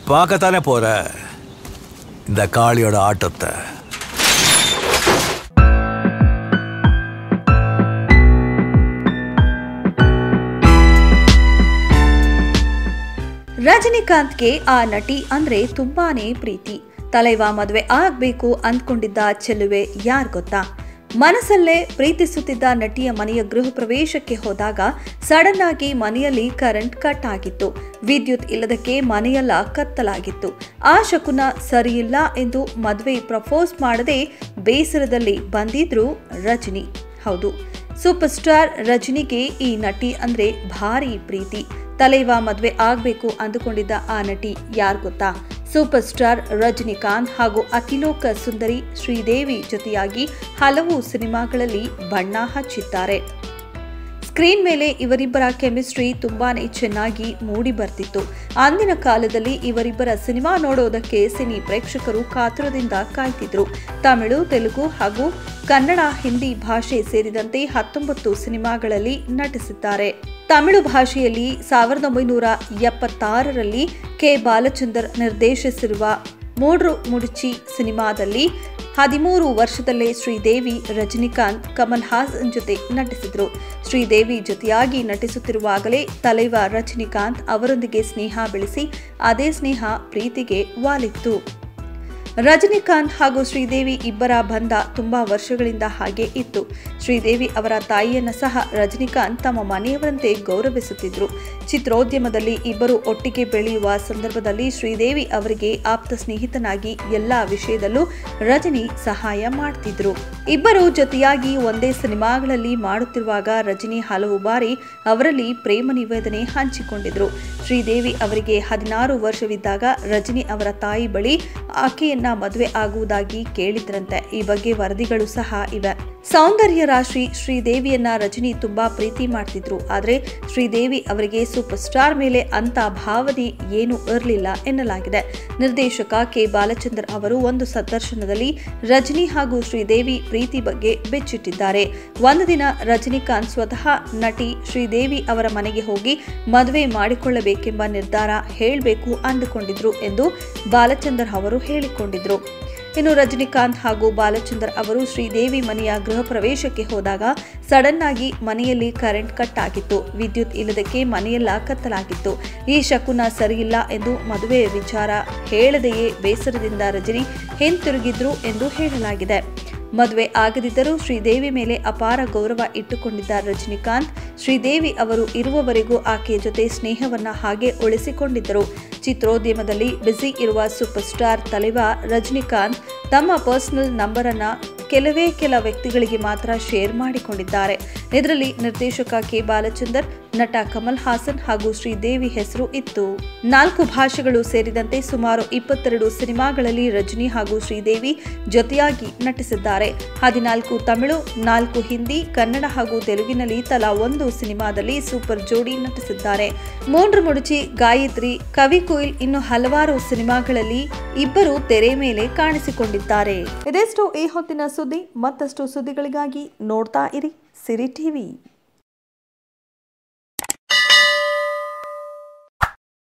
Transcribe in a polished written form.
பார்க்கத்தானே போற இந்த காளியோட ஆட்டத்தை. ರಜನಿಕಾಂತ್ಗೆ ಆ ನಟಿ ಅಂದ್ರೆ ತುಂಬಾನೇ ಪ್ರೀತಿ. ತಲೈವಾ ಮದುವೆ ಆಗ್ಬೇಕು ಅಂದ್ಕೊಂಡಿದ್ದ ಚೆಲುವೆ ಯಾರ್ ಗೊತ್ತಾ? ಮನಸ್ಸಲ್ಲೇ ಪ್ರೀತಿಸುತ್ತಿದ್ದ ನಟಿಯ ಮನೆಯ ಗೃಹ ಪ್ರವೇಶಕ್ಕೆ ಹೋದಾಗ ಸಡನ್ ಆಗಿ ಮನೆಯಲ್ಲಿ ಕರೆಂಟ್ ಕಟ್ ಆಗಿತ್ತು. ವಿದ್ಯುತ್ ಇಲ್ಲದಕ್ಕೆ ಮನೆಯೆಲ್ಲ ಕತ್ತಲಾಗಿತ್ತು. ಆ ಶಕುನ ಸರಿಯಿಲ್ಲ ಎಂದು ಮದುವೆ ಪ್ರಪೋಸ್ ಮಾಡದೆ ಬೇಸರದಲ್ಲಿ ಬಂದಿದ್ರು ರಜನಿ. ಹೌದು, ಸೂಪರ್ ಸ್ಟಾರ್ ರಜನಿಗೆ ಈ ನಟಿ ಅಂದ್ರೆ ಭಾರಿ ಪ್ರೀತಿ. ತಲೈವಾ ಮದುವೆ ಆಗ್ಬೇಕು ಅಂದುಕೊಂಡಿದ್ದ ಆ ನಟಿ ಯಾರ್ ಗೊತ್ತಾ? ಸೂಪರ್ ಸ್ಟಾರ್ ರಜನಿಕಾಂತ್ ಹಾಗೂ ಅತಿಲೋಕ ಸುಂದರಿ ಶ್ರೀದೇವಿ ಜೊತೆಯಾಗಿ ಹಲವು ಸಿನಿಮಾಗಳಲ್ಲಿ ಬಣ್ಣ ಹಚ್ಚಿದ್ದಾರೆ. ಸ್ಕ್ರೀನ್ ಮೇಲೆ ಇವರಿಬ್ಬರ ಕೆಮಿಸ್ಟ್ರಿ ತುಂಬಾನೇ ಚೆನ್ನಾಗಿ ಮೂಡಿ ಬರ್ತಿತ್ತು. ಅಂದಿನ ಕಾಲದಲ್ಲಿ ಇವರಿಬ್ಬರ ಸಿನಿಮಾ ನೋಡೋದಕ್ಕೆ ಸಿನಿ ಪ್ರೇಕ್ಷಕರು ಕಾತುರದಿಂದ ಕಾಯ್ತಿದ್ರು. ತಮಿಳು, ತೆಲುಗು ಹಾಗೂ ಕನ್ನಡ, ಹಿಂದಿ ಭಾಷೆ ಸೇರಿದಂತೆ 19 ಸಿನಿಮಾಗಳಲ್ಲಿ ನಟಿಸಿದ್ದಾರೆ. ತಮಿಳು ಭಾಷೆಯಲ್ಲಿ 1976ರಲ್ಲಿ ಕೆ ಬಾಲಚಂದರ್ ನಿರ್ದೇಶಿಸಿರುವ ಮೂಡ್ರು ಮುಡಿಚಿ ಸಿನಿಮಾದಲ್ಲಿ 13 ವರ್ಷದಲ್ಲೇ ಶ್ರೀದೇವಿ ರಜನಿಕಾಂತ್ ಕಮಲ್ ಹಾಸನ್ ಜೊತೆ ನಟಿಸಿದ್ರು. ಶ್ರೀದೇವಿ ಜೊತೆಯಾಗಿ ನಟಿಸುತ್ತಿರುವಾಗಲೇ ತಲೈವಾ ರಜನಿಕಾಂತ್ ಅವರೊಂದಿಗೆ ಸ್ನೇಹ ಬೆಳೆಸಿ ಅದೇ ಸ್ನೇಹ ಪ್ರೀತಿಗೆ ವಾಲಿತ್ತು. ರಜನಿಕಾಂತ್ ಹಾಗೂ ಶ್ರೀದೇವಿ ಇಬ್ಬರ ಬಂಧ ತುಂಬಾ ವರ್ಷಗಳಿಂದ ಹಾಗೆ ಇತ್ತು. ಶ್ರೀದೇವಿ ಅವರ ತಾಯಿಯನ್ನ ಸಹ ರಜನಿಕಾಂತ್ ತಮ್ಮ ಮನೆಯವರಂತೆ ಗೌರವಿಸುತ್ತಿದ್ರು. ಚಿತ್ರೋದ್ಯಮದಲ್ಲಿ ಇಬ್ಬರು ಒಟ್ಟಿಗೆ ಬೆಳೆಯುವ ಸಂದರ್ಭದಲ್ಲಿ ಶ್ರೀದೇವಿ ಅವರಿಗೆ ಆಪ್ತ ಸ್ನೇಹಿತನಾಗಿ ಎಲ್ಲಾ ವಿಷಯದಲ್ಲೂ ರಜನಿ ಸಹಾಯ ಮಾಡ್ತಿದ್ರು. ಇಬ್ಬರು ಜೊತೆಯಾಗಿ ಒಂದೇ ಸಿನಿಮಾಗಳಲ್ಲಿ ಮಾಡುತ್ತಿರುವಾಗ ರಜನಿ ಹಲವು ಬಾರಿ ಅವರಲ್ಲಿ ಪ್ರೇಮ ನಿವೇದನೆ ಹಂಚಿಕೊಂಡಿದ್ರು. ಶ್ರೀದೇವಿ ಅವರಿಗೆ 16 ವರ್ಷವಿದ್ದಾಗ ರಜನಿ ಅವರ ತಾಯಿ ಬಳಿ ಆಕೆಯನ್ನ ಮದುವೆ ಆಗುವುದಾಗಿ ಕೇಳಿದ್ರಂತೆ. ಈ ಬಗ್ಗೆ ವರದಿಗಳು ಸಹ ಇವೆ. ಸೌಂದರ್ಯ ರಾಶಿ ಶ್ರೀದೇವಿಯನ್ನ ರಜನಿ ತುಂಬಾ ಪ್ರೀತಿ ಮಾಡ್ತಿದ್ರು. ಆದ್ರೆ ಶ್ರೀದೇವಿ ಅವರಿಗೆ ಸೂಪರ್ ಸ್ಟಾರ್ ಮೇಲೆ ಅಂತ ಭಾವನೆ ಏನೂ ಇರಲಿಲ್ಲ ಎನ್ನಲಾಗಿದೆ. ನಿರ್ದೇಶಕ ಕೆ ಬಾಲಚಂದರ್ ಅವರು ಒಂದು ಸಂದರ್ಶನದಲ್ಲಿ ರಜನಿ ಹಾಗೂ ಶ್ರೀದೇವಿ ಪ್ರೀತಿ ಬಗ್ಗೆ ಬೆಚ್ಚಿಟ್ಟಿದ್ದಾರೆ. ಒಂದು ದಿನ ರಜನಿಕಾಂತ್ ಸ್ವತಃ ನಟಿ ಶ್ರೀದೇವಿ ಅವರ ಮನೆಗೆ ಹೋಗಿ ಮದುವೆ ಮಾಡಿಕೊಳ್ಳಬೇಕೆಂಬ ನಿರ್ಧಾರ ಹೇಳಬೇಕು ಅಂದುಕೊಂಡಿದ್ರು ಎಂದು ಬಾಲಚಂದರ್ ಅವರು ಹೇಳಿಕೊಂಡಿದ್ರು. ಇನ್ನು ರಜನಿಕಾಂತ್ ಹಾಗೂ ಬಾಲಚಂದರ್ ಅವರು ಶ್ರೀದೇವಿ ಮನೆಯ ಗೃಹ ಪ್ರವೇಶಕ್ಕೆ ಹೋದಾಗ ಸಡನ್ ಆಗಿ ಮನೆಯಲ್ಲಿ ಕರೆಂಟ್ ಕಟ್ ಆಗಿತ್ತು. ವಿದ್ಯುತ್ ಇಲ್ಲದಕ್ಕೆ ಮನೆಯೆಲ್ಲ ಕತ್ತಲಾಗಿತ್ತು. ಈ ಶಕುನ ಸರಿಯಿಲ್ಲ ಎಂದು ಮದುವೆಯ ವಿಚಾರ ಹೇಳದೆಯೇ ಬೇಸರದಿಂದ ರಜನಿ ಹಿಂತಿರುಗಿದ್ರು ಎಂದು ಹೇಳಲಾಗಿದೆ. ಮದುವೆ ಆಗದಿದ್ದರೂ ಶ್ರೀದೇವಿ ಮೇಲೆ ಅಪಾರ ಗೌರವ ಇಟ್ಟುಕೊಂಡಿದ್ದ ರಜನಿಕಾಂತ್ ಶ್ರೀದೇವಿ ಅವರು ಇರುವವರೆಗೂ ಆಕೆಯ ಜೊತೆ ಸ್ನೇಹವನ್ನ ಹಾಗೆ ಉಳಿಸಿಕೊಂಡಿದ್ದರು. ಚಿತ್ರೋದ್ಯಮದಲ್ಲಿ ಬ್ಯುಸಿ ಇರುವ ಸೂಪರ್ ಸ್ಟಾರ್ ತಲೈವಾ ರಜನಿಕಾಂತ್ ತಮ್ಮ ಪರ್ಸನಲ್ ನಂಬರ್ ಅನ್ನ ಕೆಲ ವ್ಯಕ್ತಿಗಳಿಗೆ ಮಾತ್ರ ಶೇರ್ ಮಾಡಿಕೊಂಡಿದ್ದಾರೆ. ಇದರಲ್ಲಿ ನಿರ್ದೇಶಕ ಕೆ ಬಾಲಚಂದರ್, ನಟ ಕಮಲ್ ಹಾಸನ್ ಹಾಗೂ ಶ್ರೀದೇವಿ ಹೆಸರು ಇತ್ತು. 4 ಭಾಷೆಗಳು ಸೇರಿದಂತೆ ಸುಮಾರು 22 ಸಿನಿಮಾಗಳಲ್ಲಿ ರಜನಿ ಹಾಗೂ ಶ್ರೀದೇವಿ ಜೊತೆಯಾಗಿ ನಟಿಸಿದ್ದಾರೆ. 14 ತಮಿಳು, 4 ಹಿಂದಿ, ಕನ್ನಡ ಹಾಗೂ ತೆಲುಗಿನಲ್ಲಿ ತಲಾ 1 ಸಿನಿಮಾದಲ್ಲಿ ಸೂಪರ್ ಜೋಡಿ ನಟಿಸಿದ್ದಾರೆ. ಮೂಡ್ರು ಮುಡಿಚಿ, ಗಾಯತ್ರಿ, ಕವಿ ಕುಯಿಲ್ ಇನ್ನು ಹಲವಾರು ಸಿನಿಮಾಗಳಲ್ಲಿ ಇಬ್ಬರು ತೆರೆ ಮೇಲೆ ಕಾಣಿಸಿಕೊಂಡಿದ್ದಾರೆ. ಇದೆಷ್ಟು ಈ ಹೊತ್ತಿನ ಸುದ್ದಿ. ಮತ್ತಷ್ಟು ಸುದ್ದಿಗಳಿಗಾಗಿ ನೋಡ್ತಾ ಇರಿ ಸಿರಿ ಟಿವಿ.